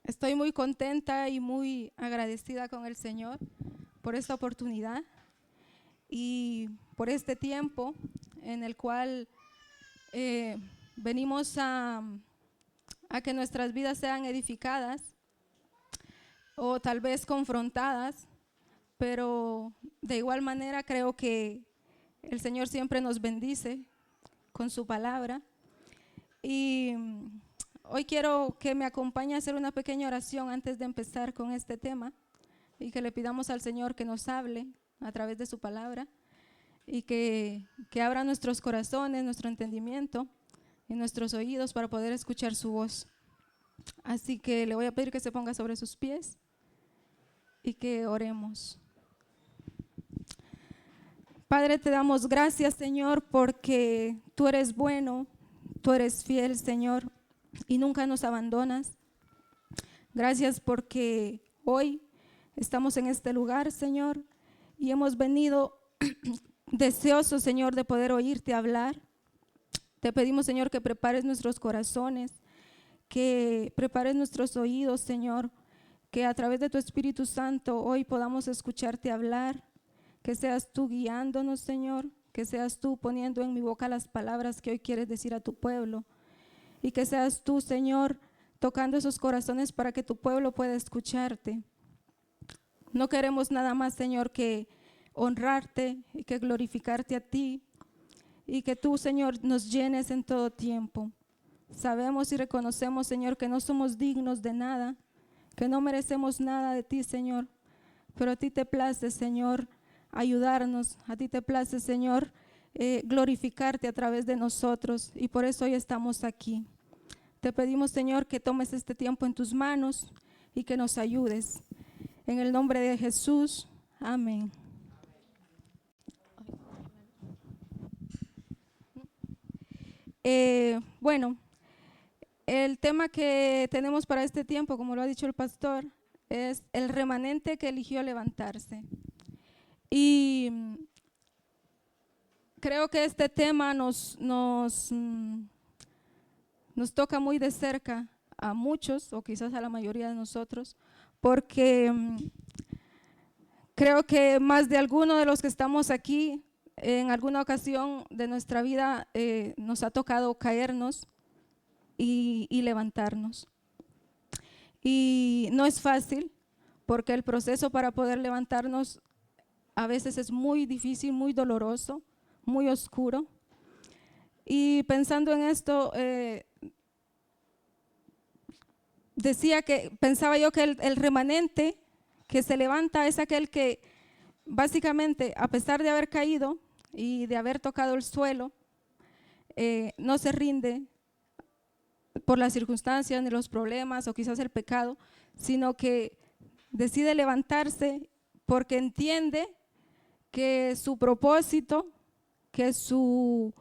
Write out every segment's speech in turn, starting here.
Estoy muy contenta y muy agradecida con el Señor por esta oportunidad y por este tiempo en el cual venimos a que nuestras vidas sean edificadas o tal vez confrontadas, pero de igual manera creo que el Señor siempre nos bendice con su palabra. Y hoy quiero que me acompañe a hacer una pequeña oración antes de empezar con este tema y que le pidamos al Señor que nos hable a través de su palabra y que abra nuestros corazones, nuestro entendimiento y nuestros oídos para poder escuchar su voz. Así que le voy a pedir que se ponga sobre sus pies y que oremos. Padre, te damos gracias, Señor, porque tú eres bueno, tú eres fiel, Señor, y nunca nos abandonas. Gracias porque hoy estamos en este lugar, Señor, y hemos venido deseosos, Señor, de poder oírte hablar. Te pedimos, Señor, que prepares nuestros corazones, que prepares nuestros oídos, Señor, que a través de tu Espíritu Santo hoy podamos escucharte hablar, que seas tú guiándonos, Señor, que seas tú poniendo en mi boca las palabras que hoy quieres decir a tu pueblo y que seas tú, Señor, tocando esos corazones para que tu pueblo pueda escucharte. No queremos nada más, Señor, que honrarte y que glorificarte a ti y que tú, Señor, nos llenes en todo tiempo. Sabemos y reconocemos, Señor, que no somos dignos de nada, que no merecemos nada de ti, Señor, pero a ti te place, Señor, ayudarnos, a ti te place, Señor, glorificarte a través de nosotros y por eso hoy estamos aquí. Te pedimos, Señor, que tomes este tiempo en tus manos y que nos ayudes. En el nombre de Jesús, amén. Bueno, el tema que tenemos para este tiempo, como lo ha dicho el pastor, es el remanente que eligió levantarse. Y creo que este tema nos toca muy de cerca a muchos, o quizás a la mayoría de nosotros, porque creo que más de alguno de los que estamos aquí, en alguna ocasión de nuestra vida nos ha tocado caernos y levantarnos. Y no es fácil, porque el proceso para poder levantarnos a veces es muy difícil, muy doloroso, muy oscuro. Y pensando en esto, pensaba yo que el remanente que se levanta es aquel que básicamente, a pesar de haber caído y de haber tocado el suelo, no se rinde por las circunstancias ni los problemas o quizás el pecado, sino que decide levantarse porque entiende que su propósito, que su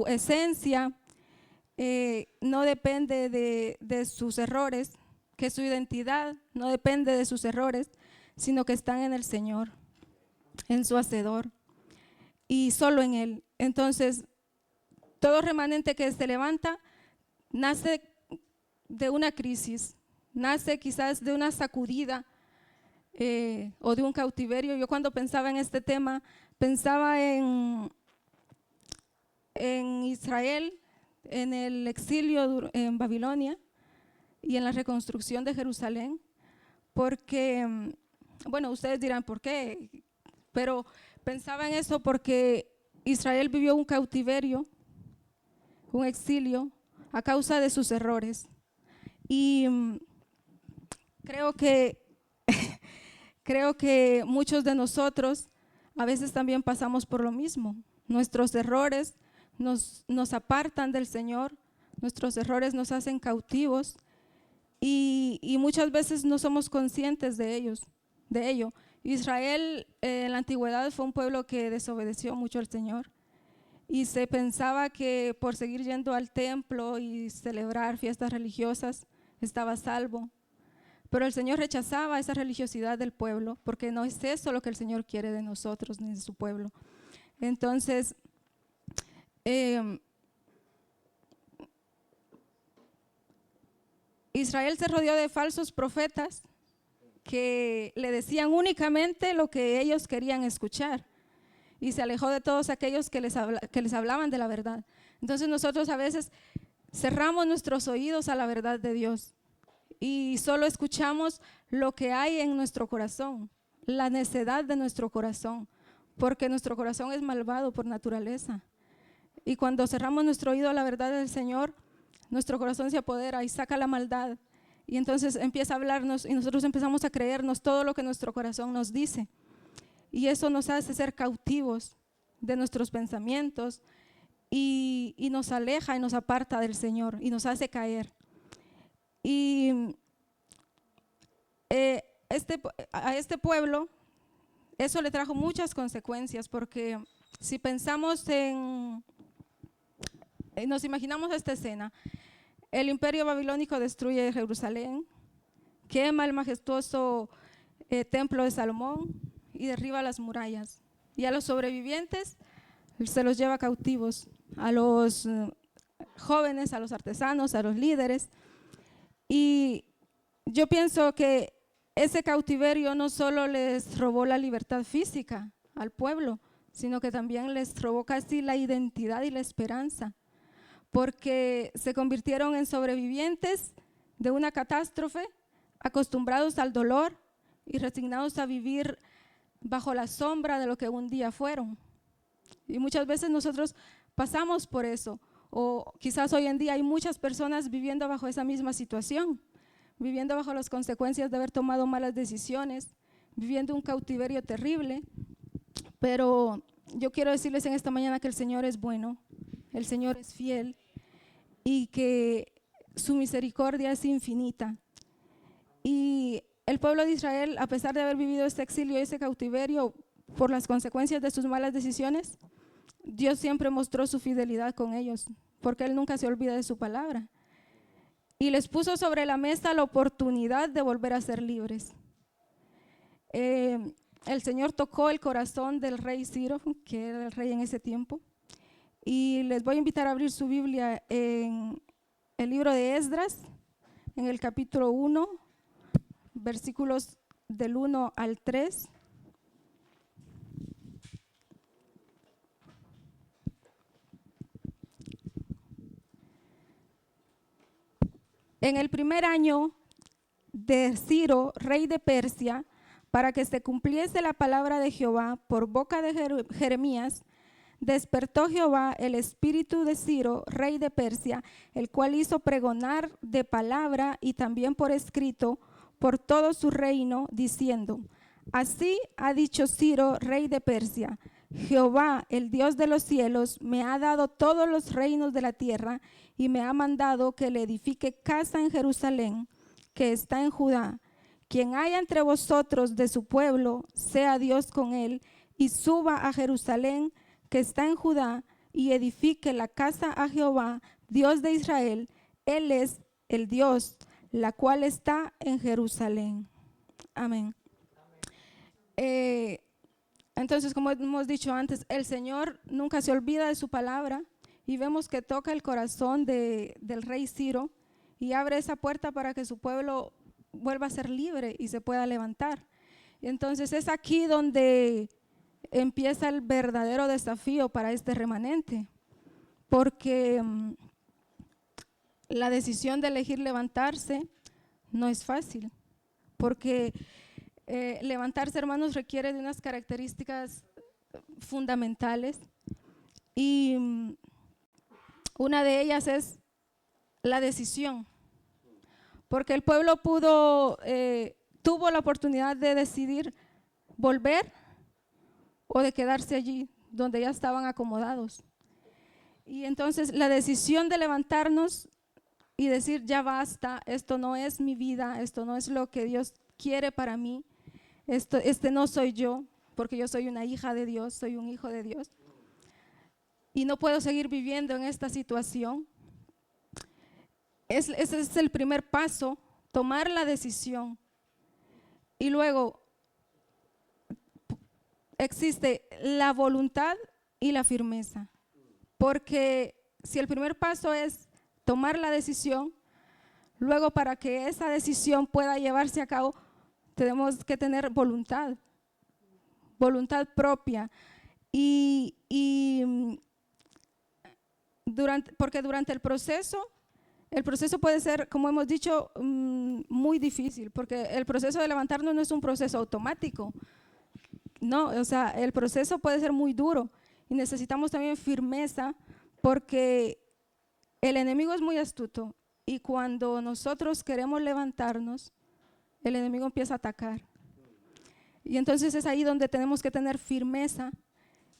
esencia no depende de sus errores, que su identidad no depende de sus errores, sino que están en el Señor, en su Hacedor y solo en Él. Entonces, todo remanente que se levanta nace de una crisis, nace quizás de una sacudida o de un cautiverio. Yo cuando pensaba en este tema, pensaba en Israel, en el exilio en Babilonia y en la reconstrucción de Jerusalén, porque, bueno, ustedes dirán, ¿por qué? Pero pensaba en eso porque Israel vivió un cautiverio, un exilio, a causa de sus errores. Y creo que muchos de nosotros a veces también pasamos por lo mismo. Nuestros errores nos apartan del Señor, nuestros errores nos hacen cautivos y muchas veces no somos conscientes de ello. Israel en la antigüedad fue un pueblo que desobedeció mucho al Señor y se pensaba que por seguir yendo al templo y celebrar fiestas religiosas estaba salvo. Pero el Señor rechazaba esa religiosidad del pueblo porque no es eso lo que el Señor quiere de nosotros ni de su pueblo. Entonces, Israel se rodeó de falsos profetas que le decían únicamente lo que ellos querían escuchar y se alejó de todos aquellos que les hablaban de la verdad. Entonces nosotros a veces cerramos nuestros oídos a la verdad de Dios y solo escuchamos lo que hay en nuestro corazón, la necedad de nuestro corazón, porque nuestro corazón es malvado por naturaleza. Y cuando cerramos nuestro oído a la verdad del Señor, nuestro corazón se apodera y saca la maldad. Y entonces empieza a hablarnos y nosotros empezamos a creernos todo lo que nuestro corazón nos dice. Y eso nos hace ser cautivos de nuestros pensamientos y nos aleja y nos aparta del Señor y nos hace caer. Y a este pueblo eso le trajo muchas consecuencias, porque si pensamos nos imaginamos esta escena: el imperio babilónico destruye Jerusalén, quema el majestuoso templo de Salomón y derriba las murallas, y a los sobrevivientes se los lleva cautivos, a los jóvenes, a los artesanos, a los líderes. Y yo pienso que ese cautiverio no solo les robó la libertad física al pueblo, sino que también les robó casi la identidad y la esperanza, porque se convirtieron en sobrevivientes de una catástrofe, acostumbrados al dolor y resignados a vivir bajo la sombra de lo que un día fueron. Y muchas veces nosotros pasamos por eso, o quizás hoy en día hay muchas personas viviendo bajo esa misma situación, viviendo bajo las consecuencias de haber tomado malas decisiones, viviendo un cautiverio terrible. Pero yo quiero decirles en esta mañana que el Señor es bueno, el Señor es fiel y que su misericordia es infinita. Y el pueblo de Israel, a pesar de haber vivido este exilio y ese cautiverio por las consecuencias de sus malas decisiones, Dios siempre mostró su fidelidad con ellos, porque Él nunca se olvida de su palabra. Y les puso sobre la mesa la oportunidad de volver a ser libres. El Señor tocó el corazón del rey Ciro, que era el rey en ese tiempo. Y les voy a invitar a abrir su Biblia en el libro de Esdras, en el capítulo 1, versículos del 1 al 3. En el primer año de Ciro, rey de Persia, para que se cumpliese la palabra de Jehová por boca de Jeremías, despertó Jehová el espíritu de Ciro, rey de Persia, el cual hizo pregonar de palabra y también por escrito por todo su reino, diciendo: así ha dicho Ciro, rey de Persia: Jehová, el Dios de los cielos, me ha dado todos los reinos de la tierra y me ha mandado que le edifique casa en Jerusalén, que está en Judá. Quien haya entre vosotros de su pueblo, sea Dios con él, y suba a Jerusalén, que está en Judá, y edifique la casa a Jehová, Dios de Israel. Él es el Dios, la cual está en Jerusalén. Amén. Entonces, como hemos dicho antes, el Señor nunca se olvida de su palabra, y vemos que toca el corazón del rey Ciro y abre esa puerta para que su pueblo vuelva a ser libre y se pueda levantar. Entonces es aquí donde empieza el verdadero desafío para este remanente, porque la decisión de elegir levantarse no es fácil, porque levantarse, hermanos, requiere de unas características fundamentales, y una de ellas es la decisión, porque el pueblo tuvo la oportunidad de decidir volver o de quedarse allí donde ya estaban acomodados. Y entonces la decisión de levantarnos y decir: ya basta, esto no es mi vida, esto no es lo que Dios quiere para mí, este no soy yo, porque yo soy una hija de Dios, soy un hijo de Dios, y no puedo seguir viviendo en esta situación. Ese es el primer paso, tomar la decisión. Y luego existe la voluntad y la firmeza, porque si el primer paso es tomar la decisión, Luego, para que esa decisión pueda llevarse a cabo, tenemos que tener voluntad propia. Porque durante el proceso puede ser, como hemos dicho, muy difícil, porque el proceso de levantarnos no es un proceso automático. No, o sea, el proceso puede ser muy duro y necesitamos también firmeza, porque el enemigo es muy astuto y cuando nosotros queremos levantarnos, el enemigo empieza a atacar. Y entonces es ahí donde tenemos que tener firmeza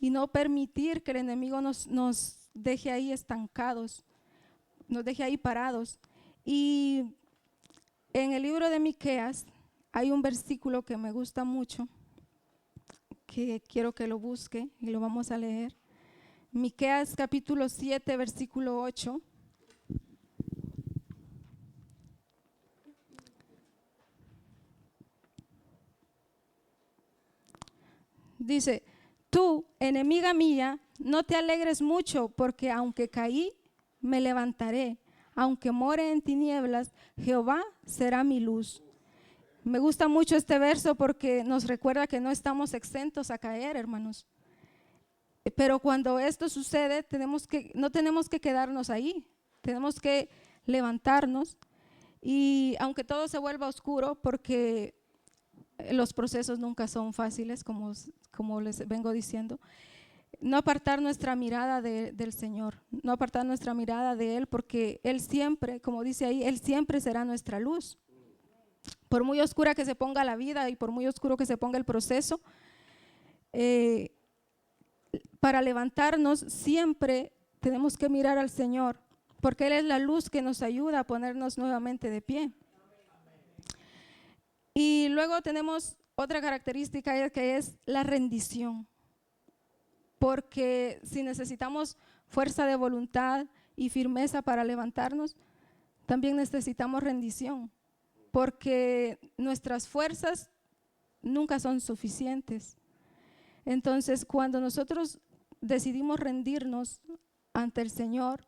y no permitir que el enemigo nos deje ahí estancados, nos deje ahí parados. Y en el libro de Miqueas hay un versículo que me gusta mucho, que quiero que lo busque y lo vamos a leer. Miqueas capítulo 7, versículo 8. Dice: tú, enemiga mía, no te alegres mucho, porque aunque caí, me levantaré. Aunque more en tinieblas, Jehová será mi luz. Me gusta mucho este verso porque nos recuerda que no estamos exentos a caer, hermanos. Pero cuando esto sucede, no tenemos que quedarnos ahí, tenemos que levantarnos. Y aunque todo se vuelva oscuro, porque los procesos nunca son fáciles, como les vengo diciendo, no apartar nuestra mirada del Señor, no apartar nuestra mirada de Él, porque Él siempre, como dice ahí, Él siempre será nuestra luz. Por muy oscura que se ponga la vida y por muy oscuro que se ponga el proceso, para levantarnos siempre tenemos que mirar al Señor, porque Él es la luz que nos ayuda a ponernos nuevamente de pie. Y luego tenemos otra característica que es la rendición, porque si necesitamos fuerza de voluntad y firmeza para levantarnos, también necesitamos rendición, porque nuestras fuerzas nunca son suficientes. Entonces, cuando nosotros decidimos rendirnos ante el Señor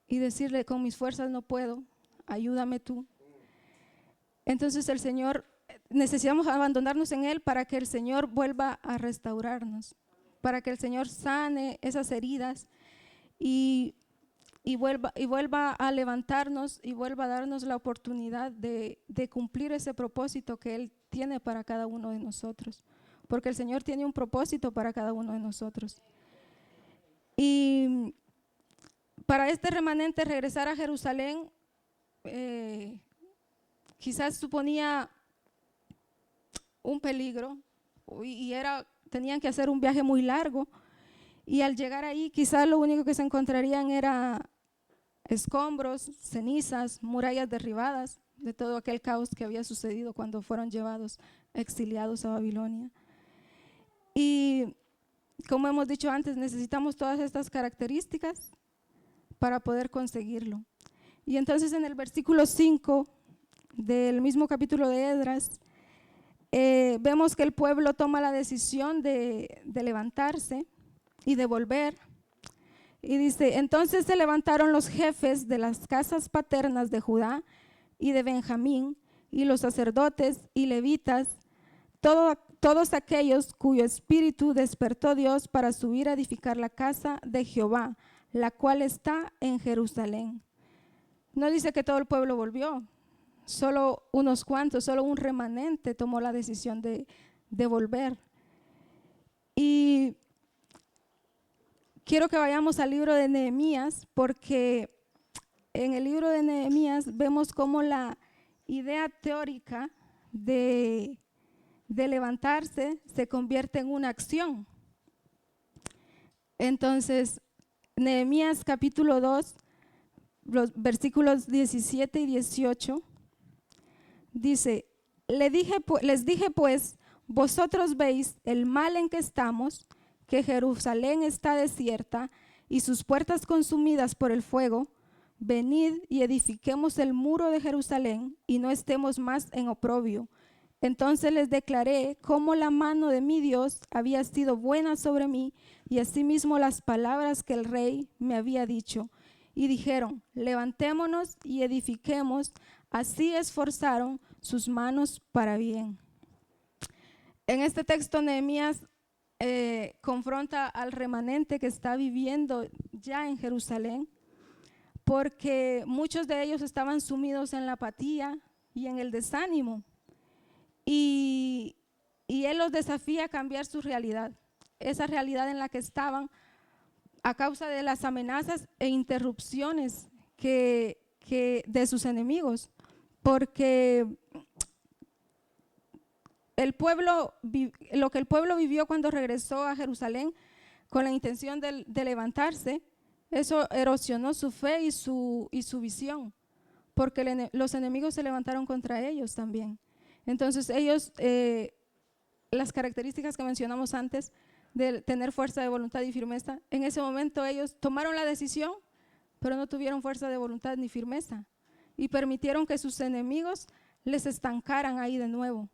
y decirle: con mis fuerzas no puedo, ayúdame tú. Entonces el Señor, necesitamos abandonarnos en Él para que el Señor vuelva a restaurarnos, para que el Señor sane esas heridas y vuelva a levantarnos y vuelva a darnos la oportunidad de cumplir ese propósito que Él tiene para cada uno de nosotros, porque el Señor tiene un propósito para cada uno de nosotros. Y para este remanente regresar a Jerusalén quizás suponía un peligro y tenían que hacer un viaje muy largo, y al llegar ahí quizás lo único que se encontrarían era escombros, cenizas, murallas derribadas de todo aquel caos que había sucedido cuando fueron llevados, exiliados a Babilonia. Y como hemos dicho antes, necesitamos todas estas características para poder conseguirlo. Y entonces en el versículo 5 del mismo capítulo de Esdras, vemos que el pueblo toma la decisión de levantarse y de volver. Y dice: entonces se levantaron los jefes de las casas paternas de Judá y de Benjamín, y los sacerdotes y levitas, todos aquellos cuyo espíritu despertó Dios para subir a edificar la casa de Jehová, la cual está en Jerusalén. No dice que todo el pueblo volvió, solo unos cuantos, solo un remanente tomó la decisión de volver. Y quiero que vayamos al libro de Nehemías, porque en el libro de Nehemías vemos cómo la idea teórica de levantarse se convierte en una acción. Entonces, Nehemías capítulo 2, los versículos 17 y 18, dice: les dije pues, vosotros veis el mal en que estamos, que Jerusalén está desierta y sus puertas consumidas por el fuego. Venid y edifiquemos el muro de Jerusalén y no estemos más en oprobio. Entonces les declaré cómo la mano de mi Dios había sido buena sobre mí, y asimismo las palabras que el rey me había dicho. y dijeron: levantémonos y edifiquemos. Así esforzaron sus manos para bien. En este texto Nehemías confronta al remanente que está viviendo ya en Jerusalén, porque muchos de ellos estaban sumidos en la apatía y en el desánimo, y él los desafía a cambiar su realidad, esa realidad en la que estaban a causa de las amenazas e interrupciones de sus enemigos, porque lo que el pueblo vivió cuando regresó a Jerusalén con la intención de levantarse, eso erosionó su fe y su visión, porque los enemigos se levantaron contra ellos también. Entonces ellos, las características que mencionamos antes de tener fuerza de voluntad y firmeza, en ese momento ellos tomaron la decisión, pero no tuvieron fuerza de voluntad ni firmeza, y permitieron que sus enemigos les estancaran ahí de nuevo,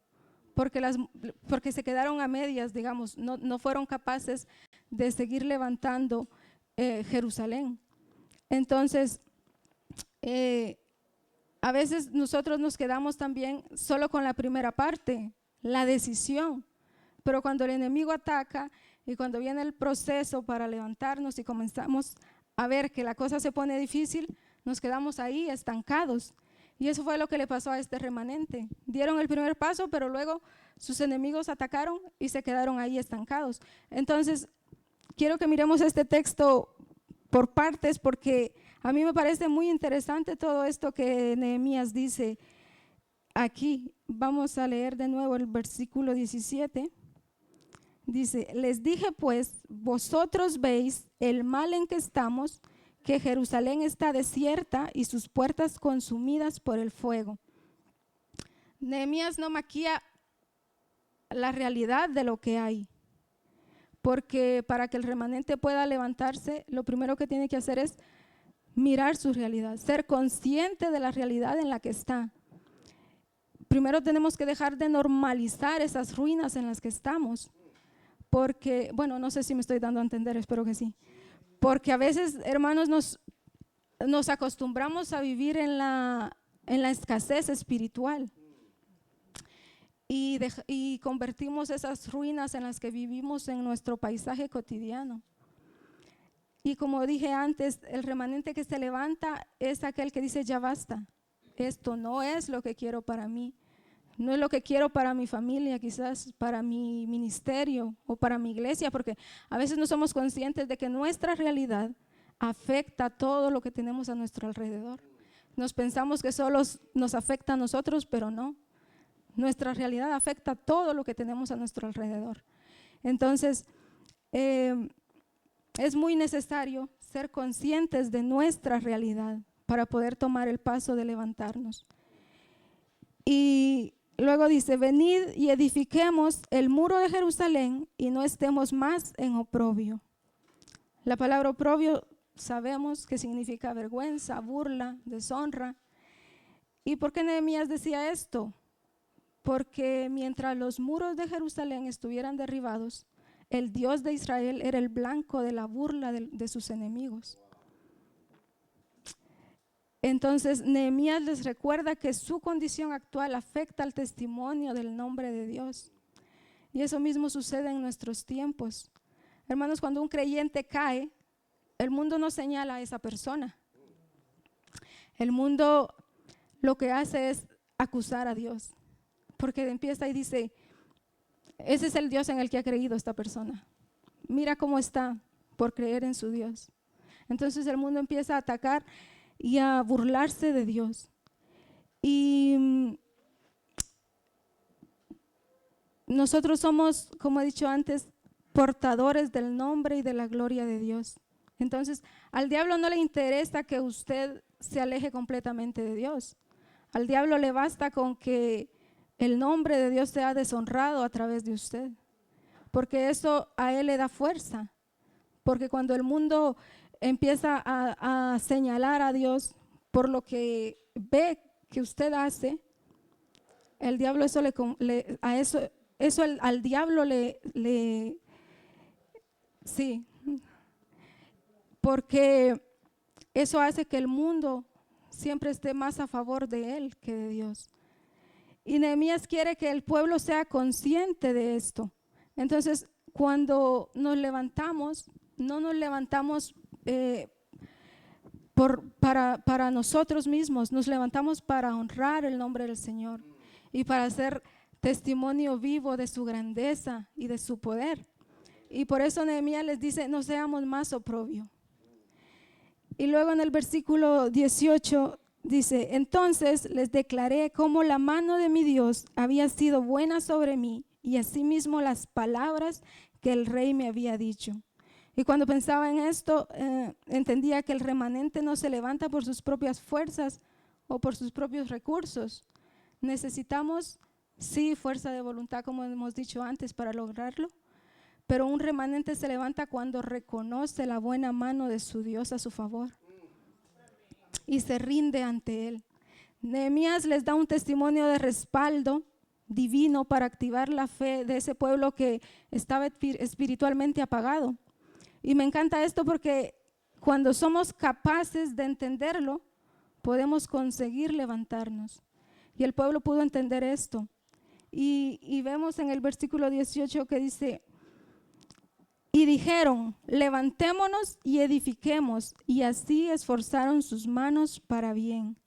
porque se quedaron a medias, digamos, no fueron capaces de seguir levantando Jerusalén. Entonces, a veces nosotros nos quedamos también solo con la primera parte, la decisión, pero cuando el enemigo ataca y cuando viene el proceso para levantarnos y comenzamos a ver que la cosa se pone difícil, nos quedamos ahí estancados. Y eso fue lo que le pasó a este remanente. Dieron el primer paso, pero luego sus enemigos atacaron y se quedaron ahí estancados. Entonces, quiero que miremos este texto por partes, porque a mí me parece muy interesante todo esto que Nehemías dice aquí. Vamos a leer de nuevo el versículo 17. Dice: les dije pues, vosotros veis el mal en que estamos, que Jerusalén está desierta y sus puertas consumidas por el fuego. Nehemías no maquilla la realidad de lo que hay, porque para que el remanente pueda levantarse, lo primero que tiene que hacer es mirar su realidad, ser consciente de la realidad en la que está. Primero tenemos que dejar de normalizar esas ruinas en las que estamos, porque, bueno, no sé si me estoy dando a entender, espero que sí. Porque a veces, hermanos, nos acostumbramos a vivir en la escasez espiritual y convertimos esas ruinas en las que vivimos en nuestro paisaje cotidiano. Y como dije antes, el remanente que se levanta es aquel que dice: ya basta, esto no es lo que quiero para mí, no es lo que quiero para mi familia, quizás para mi ministerio o para mi iglesia, porque a veces no somos conscientes de que nuestra realidad afecta todo lo que tenemos a nuestro alrededor. Nos pensamos que solo nos afecta a nosotros, pero no. Nuestra realidad afecta todo lo que tenemos a nuestro alrededor. Entonces, es muy necesario ser conscientes de nuestra realidad para poder tomar el paso de levantarnos. Y luego dice: venid y edifiquemos el muro de Jerusalén y no estemos más en oprobio. La palabra oprobio sabemos que significa vergüenza, burla, deshonra. ¿Y por qué Nehemías decía esto? Porque mientras los muros de Jerusalén estuvieran derribados, el Dios de Israel era el blanco de la burla de sus enemigos. Entonces Nehemías les recuerda que su condición actual afecta al testimonio del nombre de Dios. Y eso mismo sucede en nuestros tiempos. Hermanos, cuando un creyente cae, el mundo no señala a esa persona. El mundo lo que hace es acusar a Dios, porque empieza y dice: ese es el Dios en el que ha creído esta persona. Mira cómo está por creer en su Dios. Entonces el mundo empieza a atacar y a burlarse de Dios. Y nosotros somos, como he dicho antes, portadores del nombre y de la gloria de Dios. Entonces, al diablo no le interesa que usted se aleje completamente de Dios. Al diablo le basta con que el nombre de Dios sea deshonrado a través de usted, porque eso a él le da fuerza. Porque cuando el mundo empieza a señalar a Dios por lo que ve que usted hace, el diablo al diablo sí, porque eso hace que el mundo siempre esté más a favor de él que de Dios. Y Nehemías quiere que el pueblo sea consciente de esto. Entonces, cuando nos levantamos, no nos levantamos para nosotros mismos, nos levantamos para honrar el nombre del Señor y para hacer testimonio vivo de su grandeza y de su poder. Y por eso Nehemías les dice, no seamos más oprobio. Y luego en el versículo 18 dice, entonces les declaré cómo la mano de mi Dios había sido buena sobre mí y asimismo las palabras que el rey me había dicho. Y cuando pensaba en esto, entendía que el remanente no se levanta por sus propias fuerzas o por sus propios recursos. Necesitamos, sí, fuerza de voluntad, como hemos dicho antes, para lograrlo. Pero un remanente se levanta cuando reconoce la buena mano de su Dios a su favor y se rinde ante él. Nehemías les da un testimonio de respaldo divino para activar la fe de ese pueblo que estaba espiritualmente apagado. Y me encanta esto porque cuando somos capaces de entenderlo, podemos conseguir levantarnos. Y el pueblo pudo entender esto. Y vemos en el versículo 18 que dice, y dijeron, levantémonos y edifiquemos, y así esforzaron sus manos para bien.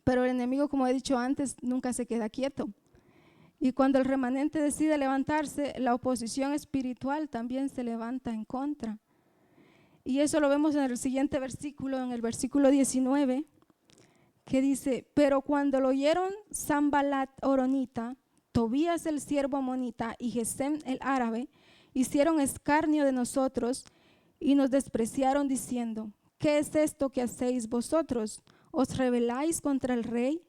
Pero el enemigo, como he dicho antes, nunca se queda quieto. Y cuando el remanente decide levantarse, la oposición espiritual también se levanta en contra. Y eso lo vemos en el siguiente versículo, en el versículo 19, que dice, pero cuando lo oyeron Sanballat Horonita, Tobías el siervo amonita y Gesem el árabe, hicieron escarnio de nosotros y nos despreciaron diciendo, ¿qué es esto que hacéis vosotros? ¿Os rebeláis contra el rey?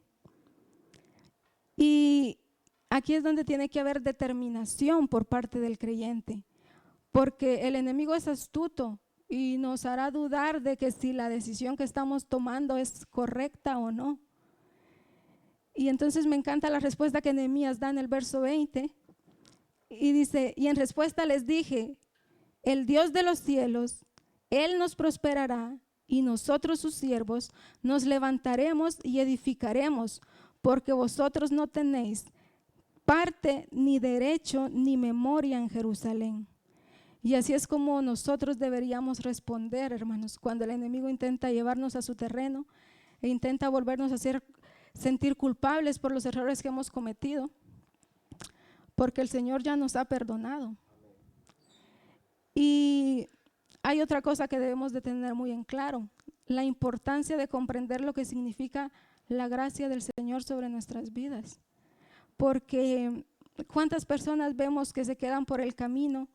Y aquí es donde tiene que haber determinación por parte del creyente, porque el enemigo es astuto y nos hará dudar de que si la decisión que estamos tomando es correcta o no. Y entonces me encanta la respuesta que Nehemías da en el verso 20 y dice, y en respuesta les dije, el Dios de los cielos, Él nos prosperará y nosotros sus siervos nos levantaremos y edificaremos, porque vosotros no tenéis parte ni derecho ni memoria en Jerusalén. Y así es como nosotros deberíamos responder, hermanos, cuando el enemigo intenta llevarnos a su terreno e intenta volvernos a hacer sentir culpables por los errores que hemos cometido, porque el Señor ya nos ha perdonado. Y hay otra cosa que debemos de tener muy en claro, la importancia de comprender lo que significa la gracia del Señor sobre nuestras vidas. Porque cuántas personas vemos que se quedan por el camino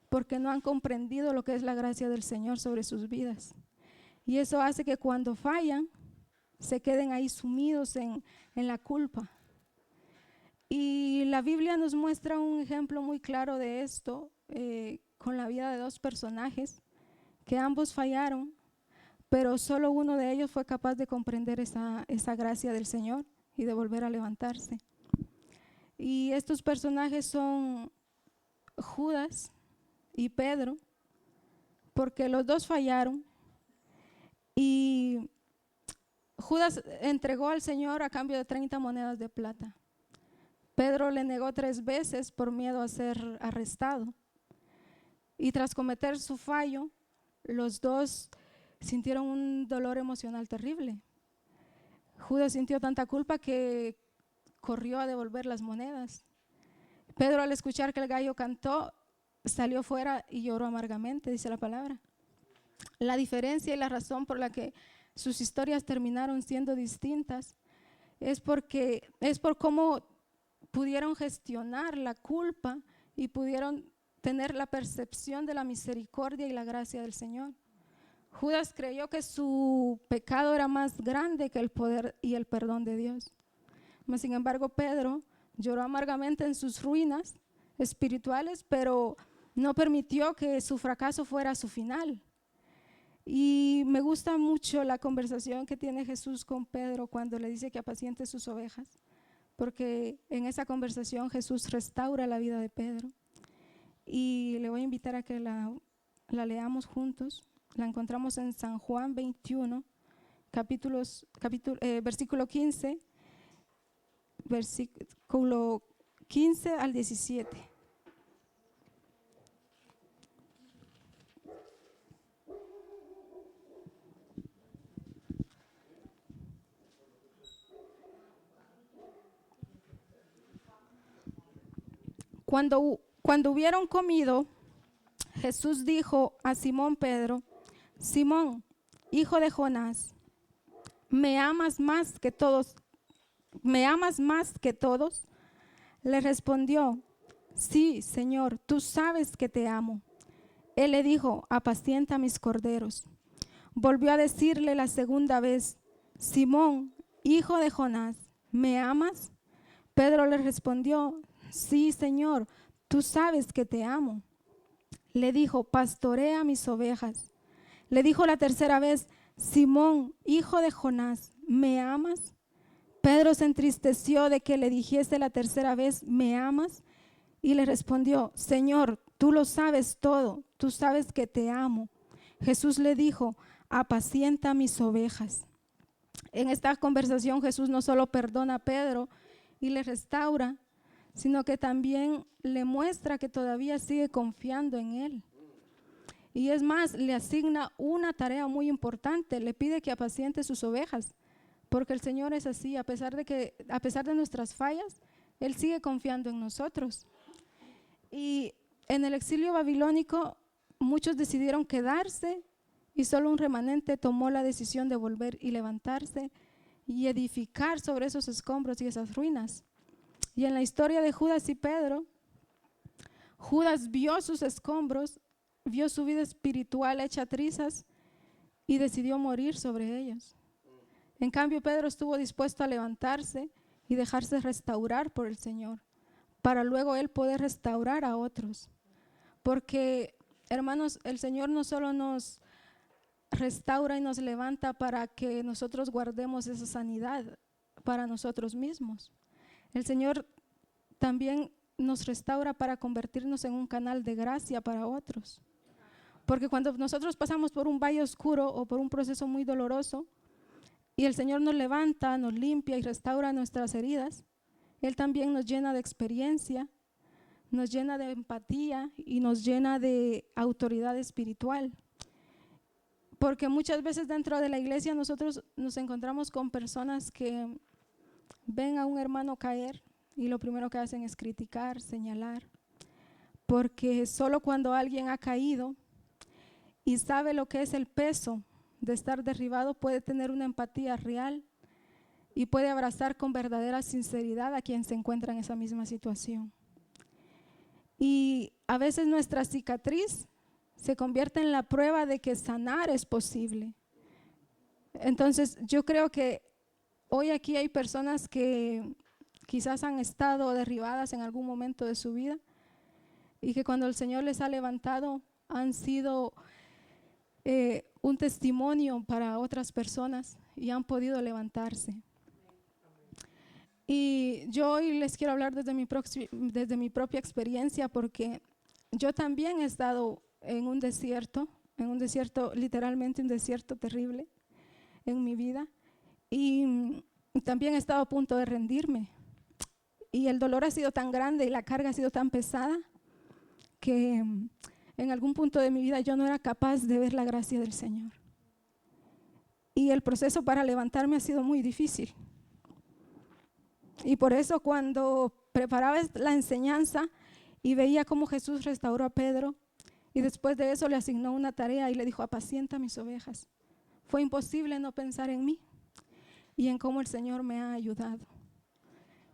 porque no han comprendido lo que es la gracia del Señor sobre sus vidas. Y eso hace que cuando fallan, se queden ahí sumidos en la culpa. Y la Biblia nos muestra un ejemplo muy claro de esto con la vida de dos personajes que ambos fallaron, pero solo uno de ellos fue capaz de comprender esa gracia del Señor y de volver a levantarse. Y estos personajes son Judas y Pedro, porque los dos fallaron. Y Judas entregó al Señor a cambio de 30 monedas de plata. Pedro le negó 3 veces por miedo a ser arrestado. Y tras cometer su fallo, los dos sintieron un dolor emocional terrible. Judas sintió tanta culpa que corrió a devolver las monedas. Pedro, al escuchar que el gallo cantó, salió fuera y lloró amargamente, dice la palabra. La diferencia y la razón por la que sus historias terminaron siendo distintas es por cómo pudieron gestionar la culpa y pudieron tener la percepción de la misericordia y la gracia del Señor. Judas creyó que su pecado era más grande que el poder y el perdón de Dios. Mas, sin embargo, Pedro lloró amargamente en sus ruinas espirituales, pero no permitió que su fracaso fuera su final. Y me gusta mucho la conversación que tiene Jesús con Pedro cuando le dice que apaciente sus ovejas, porque en esa conversación Jesús restaura la vida de Pedro. Y le voy a invitar a que la leamos juntos. La encontramos en San Juan 21, versículo 15, versículo 15 al 17. Cuando hubieron comido, Jesús dijo a Simón Pedro: Simón, hijo de Jonás, ¿me amas más que todos? ¿Me amas más que todos? Le respondió: sí, Señor, tú sabes que te amo. Él le dijo: apacienta mis corderos. Volvió a decirle la segunda vez: Simón, hijo de Jonás, ¿me amas? Pedro le respondió: sí, Señor, tú sabes que te amo. Le dijo: pastorea mis ovejas. Le dijo la tercera vez: Simón, hijo de Jonás, ¿me amas? Pedro se entristeció de que le dijese la tercera vez: ¿me amas? Y le respondió: Señor, tú lo sabes todo, tú sabes que te amo. Jesús le dijo: apacienta mis ovejas. En esta conversación Jesús no solo perdona a Pedro y le restaura, sino que también le muestra que todavía sigue confiando en él. Y es más, le asigna una tarea muy importante, le pide que apaciente sus ovejas, porque el Señor es así, a pesar de nuestras fallas, Él sigue confiando en nosotros. Y en el exilio babilónico muchos decidieron quedarse y solo un remanente tomó la decisión de volver y levantarse y edificar sobre esos escombros y esas ruinas. Y en la historia de Judas y Pedro, Judas vio sus escombros, vio su vida espiritual hecha trizas y decidió morir sobre ellos. En cambio, Pedro estuvo dispuesto a levantarse y dejarse restaurar por el Señor, para luego él poder restaurar a otros. Porque, hermanos, el Señor no solo nos restaura y nos levanta para que nosotros guardemos esa sanidad para nosotros mismos. El Señor también nos restaura para convertirnos en un canal de gracia para otros. Porque cuando nosotros pasamos por un valle oscuro o por un proceso muy doloroso y el Señor nos levanta, nos limpia y restaura nuestras heridas, Él también nos llena de experiencia, nos llena de empatía y nos llena de autoridad espiritual. Porque muchas veces dentro de la iglesia nosotros nos encontramos con personas que ven a un hermano caer y lo primero que hacen es criticar, señalar. Porque solo cuando alguien ha caído y sabe lo que es el peso de estar derribado puede tener una empatía real y puede abrazar con verdadera sinceridad a quien se encuentra en esa misma situación. Y a veces nuestra cicatriz se convierte en la prueba de que sanar es posible. Entonces yo creo que hoy aquí hay personas que quizás han estado derribadas en algún momento de su vida y que cuando el Señor les ha levantado han sido un testimonio para otras personas y han podido levantarse. Y yo hoy les quiero hablar desde mi propia experiencia, porque yo también he estado en un desierto, literalmente un desierto terrible en mi vida, y también he estado a punto de rendirme. Y el dolor ha sido tan grande y la carga ha sido tan pesada que en algún punto de mi vida yo no era capaz de ver la gracia del Señor. Y el proceso para levantarme ha sido muy difícil. Y por eso cuando preparaba la enseñanza y veía cómo Jesús restauró a Pedro y después de eso le asignó una tarea y le dijo: apacienta mis ovejas, fue imposible no pensar en mí y en cómo el Señor me ha ayudado.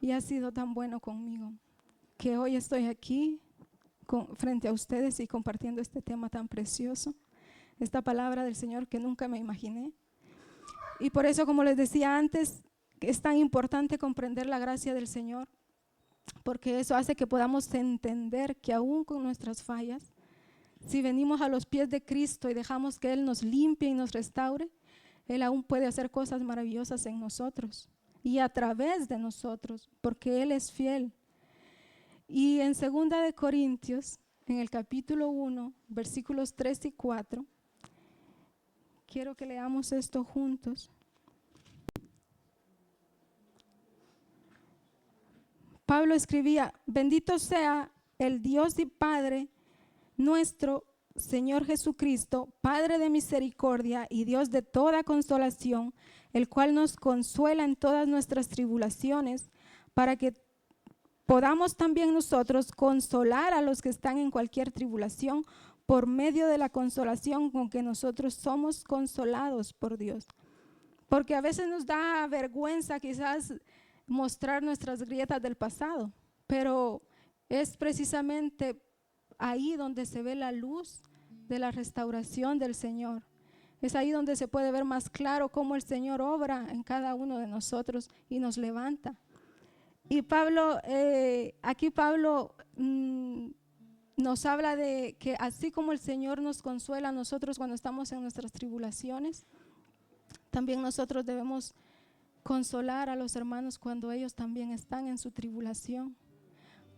Y ha sido tan bueno conmigo que hoy estoy aquí frente a ustedes y compartiendo este tema tan precioso, esta palabra del Señor que nunca me imaginé. Y por eso, como les decía antes, es tan importante comprender la gracia del Señor, porque eso hace que podamos entender que aún con nuestras fallas, si venimos a los pies de Cristo y dejamos que Él nos limpie y nos restaure, Él aún puede hacer cosas maravillosas en nosotros y a través de nosotros, porque Él es fiel. Y en 2 de Corintios, en el capítulo 1, versículos 3 y 4, quiero que leamos esto juntos. Pablo escribía: bendito sea el Dios y Padre nuestro Señor Jesucristo, Padre de misericordia y Dios de toda consolación, el cual nos consuela en todas nuestras tribulaciones, para que podamos también nosotros consolar a los que están en cualquier tribulación por medio de la consolación con que nosotros somos consolados por Dios. Porque a veces nos da vergüenza quizás mostrar nuestras grietas del pasado, pero es precisamente ahí donde se ve la luz de la restauración del Señor. Es ahí donde se puede ver más claro cómo el Señor obra en cada uno de nosotros y nos levanta. Y Pablo, aquí Pablo nos habla de que así como el Señor nos consuela a nosotros cuando estamos en nuestras tribulaciones, también nosotros debemos consolar a los hermanos cuando ellos también están en su tribulación.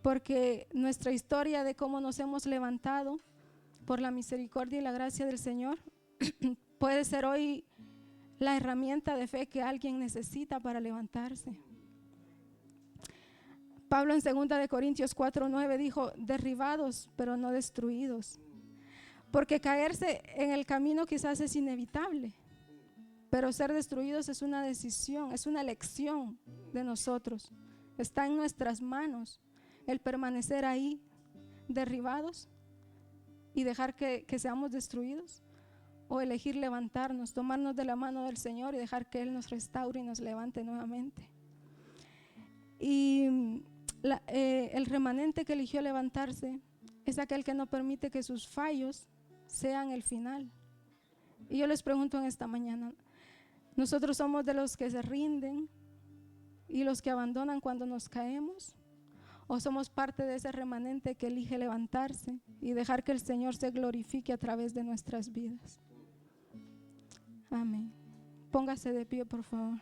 Porque nuestra historia de cómo nos hemos levantado por la misericordia y la gracia del Señor puede ser hoy la herramienta de fe que alguien necesita para levantarse. Pablo en 2 de Corintios 4:9 dijo: derribados pero no destruidos. Porque caerse en el camino quizás es inevitable, pero ser destruidos es una decisión, es una elección de nosotros. Está en nuestras manos el permanecer ahí derribados y dejar que seamos destruidos, o elegir levantarnos, tomarnos de la mano del Señor y dejar que Él nos restaure y nos levante nuevamente. Y el remanente que eligió levantarse es aquel que no permite que sus fallos sean el final. Y yo les pregunto en esta mañana, ¿nosotros somos de los que se rinden y los que abandonan cuando nos caemos? ¿O somos parte de ese remanente que elige levantarse y dejar que el Señor se glorifique a través de nuestras vidas? Amén. Póngase de pie, por favor.